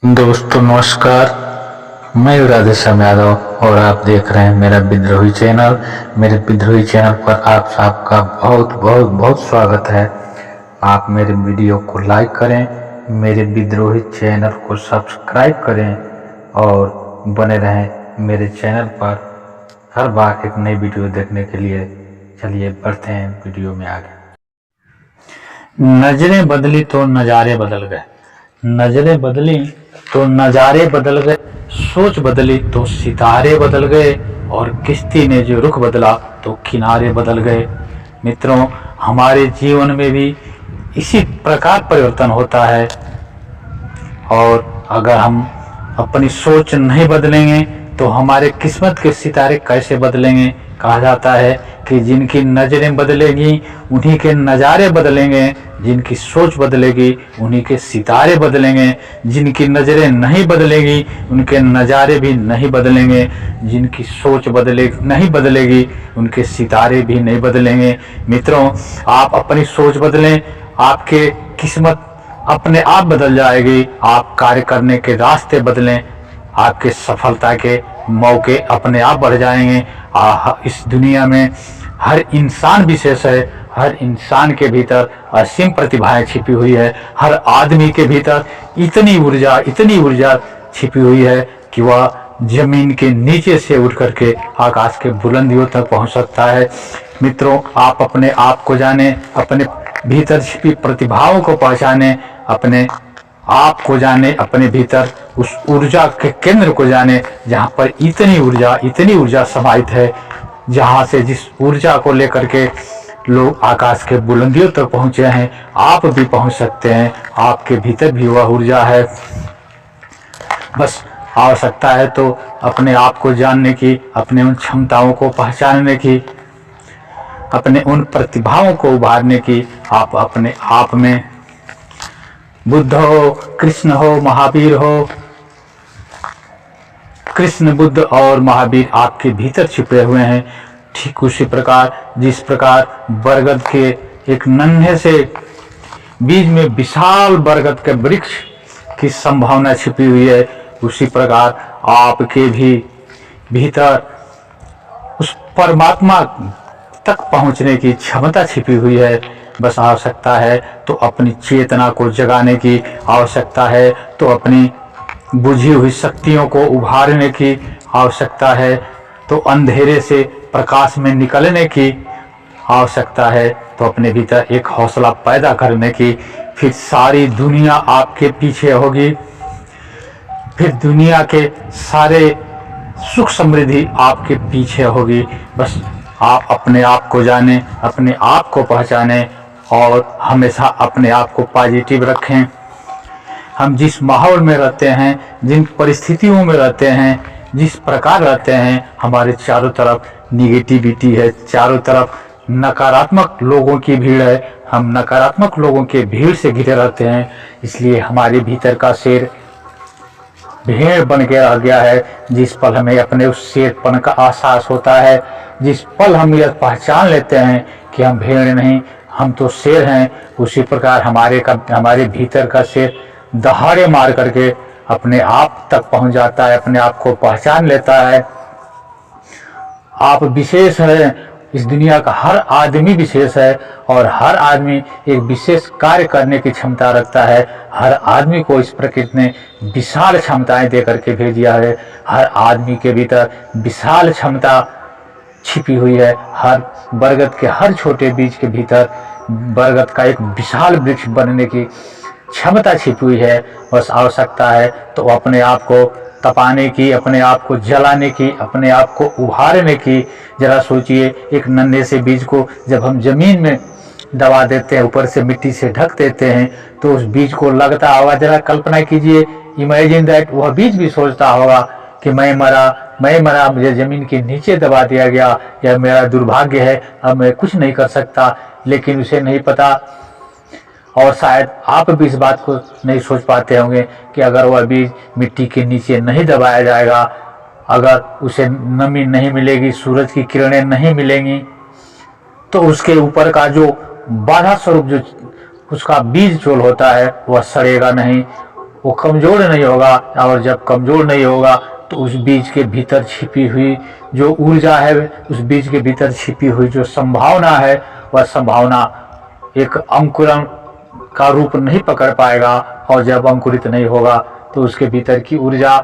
दोस्तों नमस्कार। मैं राधेश्याम यादव और आप देख रहे हैं मेरा विद्रोही चैनल। मेरे विद्रोही चैनल पर आप सबका बहुत बहुत बहुत स्वागत है। आप मेरे वीडियो को लाइक करें, मेरे विद्रोही चैनल को सब्सक्राइब करें और बने रहें मेरे चैनल पर हर बार एक नई वीडियो देखने के लिए। चलिए बढ़ते हैं वीडियो में आगे। नजरें बदली तो नज़ारे बदल गए, नजरें बदली तो नज़ारे बदल गए, सोच बदली तो सितारे बदल गए और किश्ती ने जो रुख बदला तो किनारे बदल गए। मित्रों, हमारे जीवन में भी इसी प्रकार परिवर्तन होता है और अगर हम अपनी सोच नहीं बदलेंगे तो हमारे किस्मत के सितारे कैसे बदलेंगे। कहा जाता है कि जिनकी नज़रें बदलेगी उन्हीं के नज़ारे बदलेंगे, जिनकी सोच बदलेगी उन्हीं के सितारे बदलेंगे, जिनकी नज़रें नहीं बदलेगी उनके नज़ारे भी नहीं बदलेंगे, जिनकी सोच नहीं बदलेगी उनके सितारे भी नहीं बदलेंगे। मित्रों, आप अपनी सोच बदलें, आपके किस्मत अपने आप बदल जाएगी। आप कार्य करने के रास्ते बदलें, आपके सफलता के मौके अपने आप बढ़ जाएंगे। इस दुनिया में हर इंसान विशेष है, हर इंसान के भीतर असीम प्रतिभाएं छिपी हुई है। हर आदमी के भीतर इतनी ऊर्जा छिपी हुई है कि वह जमीन के नीचे से उठ करके आकाश के बुलंदियों तक पहुंच सकता है। मित्रों, आप अपने आप को जानें, अपने भीतर छिपी प्रतिभाओं को पहचानें, अपने आप को जाने, अपने भीतर उस ऊर्जा के केंद्र को जाने जहाँ पर इतनी ऊर्जा समाहित है, जहाँ से जिस ऊर्जा को लेकर के लोग आकाश के बुलंदियों तक पहुँचे हैं, आप भी पहुँच सकते हैं। आपके भीतर भी वह ऊर्जा है। बस आवश्यकता है तो अपने आप को जानने की, अपने उन क्षमताओं को पहचानने की, अपने उन प्रतिभाओं को उभारने की। आप अपने आप में बुद्ध हो, कृष्ण हो, महावीर हो, कृष्ण, बुद्ध और महावीर आपके भीतर छिपे हुए हैं। ठीक उसी प्रकार जिस प्रकार बरगद के एक नन्हे से बीज में विशाल बरगद के वृक्ष की संभावना छिपी हुई है, उसी प्रकार आपके भी भीतर उस परमात्मा तक पहुंचने की क्षमता छिपी हुई है। बस आवश्यकता है तो अपनी चेतना को जगाने की, आवश्यकता है तो अपनी बुझी हुई शक्तियों को उभारने की, आवश्यकता है तो अंधेरे से प्रकाश में निकलने की, आवश्यकता है तो अपने भीतर एक हौसला पैदा करने की। फिर सारी दुनिया आपके पीछे होगी, फिर दुनिया के सारे सुख समृद्धि आपके पीछे होगी। बस आप अपने आप को जानें, अपने आप को पहचानें और हमेशा अपने आप को पॉजिटिव रखें। हम जिस माहौल में रहते हैं, जिन परिस्थितियों में रहते हैं, जिस प्रकार रहते हैं, हमारे चारों तरफ निगेटिविटी है, चारों तरफ नकारात्मक लोगों की भीड़ है। हम नकारात्मक लोगों के भीड़ से घिरे रहते हैं, इसलिए हमारे भीतर का शेर भेड़ बन के रह गया है। जिस पल हमें अपने उस शेरपन का एहसास होता है, जिस पल हम यह पहचान लेते हैं कि हम भेड़ नहीं, हम तो शेर हैं, उसी प्रकार हमारे भीतर का शेर दहाड़े मार करके अपने आप तक पहुंच जाता है, अपने आप को पहचान लेता है। आप विशेष हैं, इस दुनिया का हर आदमी विशेष है और हर आदमी एक विशेष कार्य करने की क्षमता रखता है। हर आदमी को इस प्रकृति ने विशाल क्षमताएं दे करके भेज दिया है। हर आदमी के भीतर विशाल क्षमता छिपी हुई है। हर बरगद के हर छोटे बीज के भीतर बरगद का एक विशाल वृक्ष बनने की क्षमता छिपी हुई है। बस आवश्यकता है तो अपने आप को तपाने की, अपने आप को जलाने की, अपने आप को उभारने की। जरा सोचिए, एक नन्हे से बीज को जब हम जमीन में दबा देते हैं, ऊपर से मिट्टी से ढक देते हैं, तो उस बीज को लगता होगा, जरा कल्पना कीजिए, इमेजिन दैट, वह बीज भी सोचता होगा कि मैं मरा, मुझे जमीन के नीचे दबा दिया गया, यह मेरा दुर्भाग्य है, अब मैं कुछ नहीं कर सकता। लेकिन उसे नहीं पता, और शायद आप भी इस बात को नहीं सोच पाते होंगे कि अगर वह बीज मिट्टी के नीचे नहीं दबाया जाएगा, अगर उसे नमी नहीं मिलेगी, सूरज की किरणें नहीं मिलेंगी, तो उसके ऊपर का जो बाधा स्वरूप जो उसका बीज चोल होता है वह सड़ेगा नहीं, वो कमज़ोर नहीं होगा, और जब कमज़ोर नहीं होगा तो उस बीज के भीतर छिपी हुई जो ऊर्जा है, उस बीज के भीतर छिपी हुई जो संभावना है, वह संभावना एक अंकुरण का रूप नहीं पकड़ पाएगा। और जब अंकुरित नहीं होगा तो उसके भीतर की ऊर्जा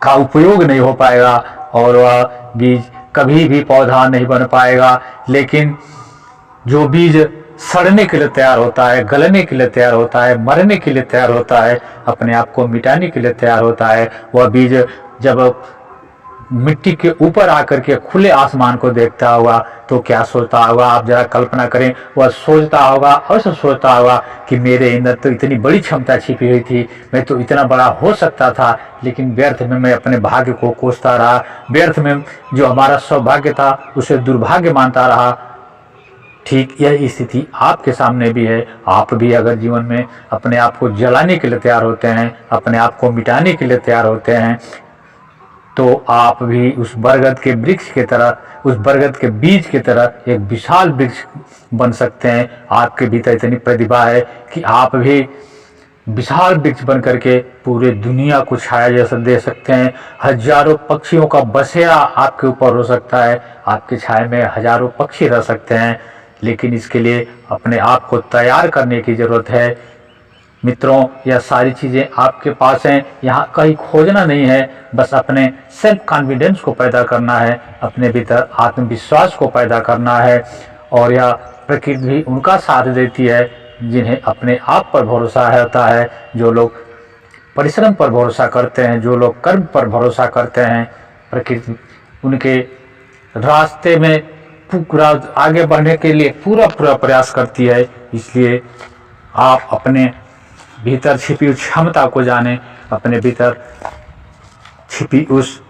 का उपयोग नहीं हो पाएगा और वह बीज कभी भी पौधा नहीं बन पाएगा। लेकिन जो बीज सड़ने के लिए तैयार होता है, गलने के लिए तैयार होता है, मरने के लिए तैयार होता है, अपने आप को मिटाने के लिए तैयार होता है, वह बीज जब मिट्टी के ऊपर आकर के खुले आसमान को देखता होगा तो क्या सोचता होगा? आप जरा कल्पना करें। वह सोचता होगा, अवश्य सोचता होगा कि मेरे अंदर तो इतनी बड़ी क्षमता छिपी हुई थी, मैं तो इतना बड़ा हो सकता था, लेकिन व्यर्थ में मैं अपने भाग्य को कोसता रहा, व्यर्थ में जो हमारा सौभाग्य था उसे दुर्भाग्य मानता रहा। ठीक यह स्थिति आपके सामने भी है। आप भी अगर जीवन में अपने आप को जलाने के लिए तैयार होते हैं, अपने आप को मिटाने के लिए तैयार होते हैं, तो आप भी उस बरगद के वृक्ष की तरह, उस बरगद के बीज की तरह एक विशाल वृक्ष बन सकते हैं। आपके भीतर इतनी प्रतिभा है कि आप भी विशाल वृक्ष बन करके पूरे दुनिया को छाया जैसा दे सकते हैं। हजारों पक्षियों का बसेरा आपके ऊपर हो सकता है, आपके छाया में हजारों पक्षी रह सकते हैं। लेकिन इसके लिए अपने आप को तैयार करने की ज़रूरत है। मित्रों, यह सारी चीज़ें आपके पास हैं, यहाँ कहीं खोजना नहीं है, बस अपने सेल्फ कॉन्फिडेंस को पैदा करना है, अपने भीतर आत्मविश्वास को पैदा करना है। और यह प्रकृति भी उनका साथ देती है जिन्हें अपने आप पर भरोसा होता है, जो लोग परिश्रम पर भरोसा करते हैं, जो लोग कर्म पर भरोसा करते हैं। प्रकृति उनके रास्ते में पूरा आगे बढ़ने के लिए पूरा प्रयास करती है। इसलिए आप अपने भीतर छिपी उस क्षमता को जानें, अपने भीतर छिपी उस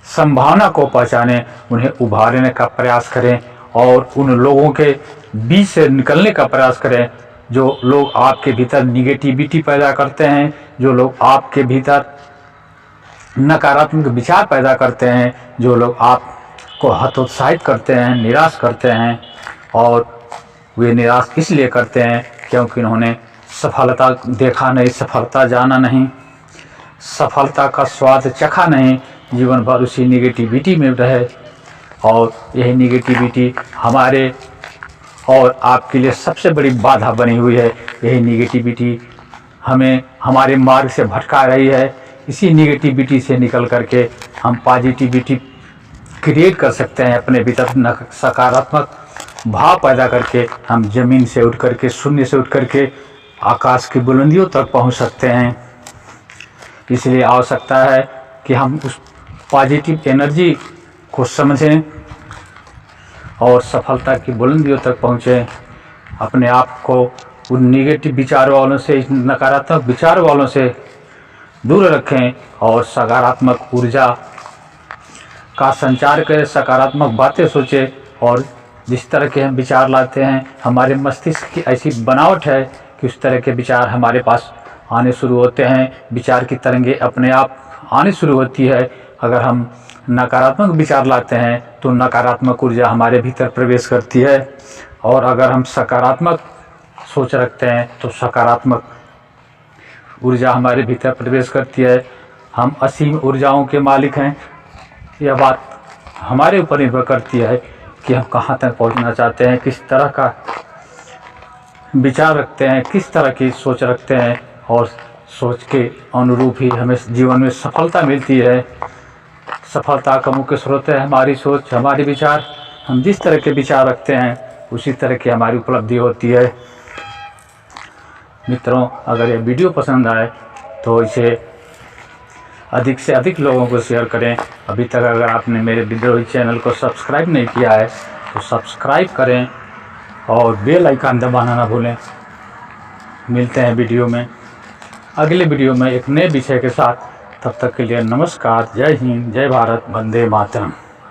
संभावना को पहचानें, उन्हें उभारने का प्रयास करें और उन लोगों के बीच से निकलने का प्रयास करें जो लोग आपके भीतर निगेटिविटी पैदा करते हैं, जो लोग आपके भीतर नकारात्मक विचार पैदा करते हैं, जो लोग आपको हतोत्साहित करते हैं, निराश करते हैं। और वे निराश इसलिए करते हैं क्योंकि उन्होंने सफलता देखा नहीं, सफलता जाना नहीं, सफलता का स्वाद चखा नहीं, जीवन भर उसी निगेटिविटी में रहे। और यही निगेटिविटी हमारे और आपके लिए सबसे बड़ी बाधा बनी हुई है। यही निगेटिविटी हमें हमारे मार्ग से भटका रही है। इसी निगेटिविटी से निकल करके हम पॉजिटिविटी क्रिएट कर सकते हैं, अपने भीतर सकारात्मक भाव पैदा करके हम जमीन से उठ करके, शून्य से उठ करके आकाश की बुलंदियों तक पहुंच सकते हैं। इसलिए आवश्यकता है कि हम उस पॉजिटिव एनर्जी को समझें और सफलता की बुलंदियों तक पहुँचें। अपने आप को उन निगेटिव विचार वालों से, नकारात्मक विचार वालों से दूर रखें और सकारात्मक ऊर्जा का संचार करें, सकारात्मक बातें सोचें। और जिस तरह के हम विचार लाते हैं, हमारे मस्तिष्क की ऐसी बनावट है कि उस तरह के विचार हमारे पास आने शुरू होते हैं। विचार की तरंगे अपने आप आने शुरू होती है। अगर हम नकारात्मक विचार लाते हैं तो नकारात्मक ऊर्जा हमारे भीतर प्रवेश करती है, और अगर हम सकारात्मक सोच रखते हैं तो सकारात्मक ऊर्जा हमारे भीतर प्रवेश करती है। हम असीम ऊर्जाओं के मालिक हैं। यह बात हमारे ऊपर निर्भर करती है कि हम कहाँ तक पहुँचना चाहते हैं, किस तरह का विचार रखते हैं, किस तरह की सोच रखते हैं, और सोच के अनुरूप ही हमें जीवन में सफलता मिलती है। सफलता का मुख्य स्रोत है हमारी सोच, हमारे विचार। हम जिस तरह के विचार रखते हैं उसी तरह की हमारी उपलब्धि होती है। मित्रों, अगर ये वीडियो पसंद आए तो इसे अधिक से अधिक लोगों को शेयर करें। अभी तक अगर आपने मेरे विद्रोही चैनल को सब्सक्राइब नहीं किया है तो सब्सक्राइब करें और बेल आइकन दबाना ना भूलें। मिलते हैं वीडियो में, अगले वीडियो में एक नए विषय के साथ। तब तक के लिए नमस्कार, जय हिंद, जय भारत, वंदे मातरम।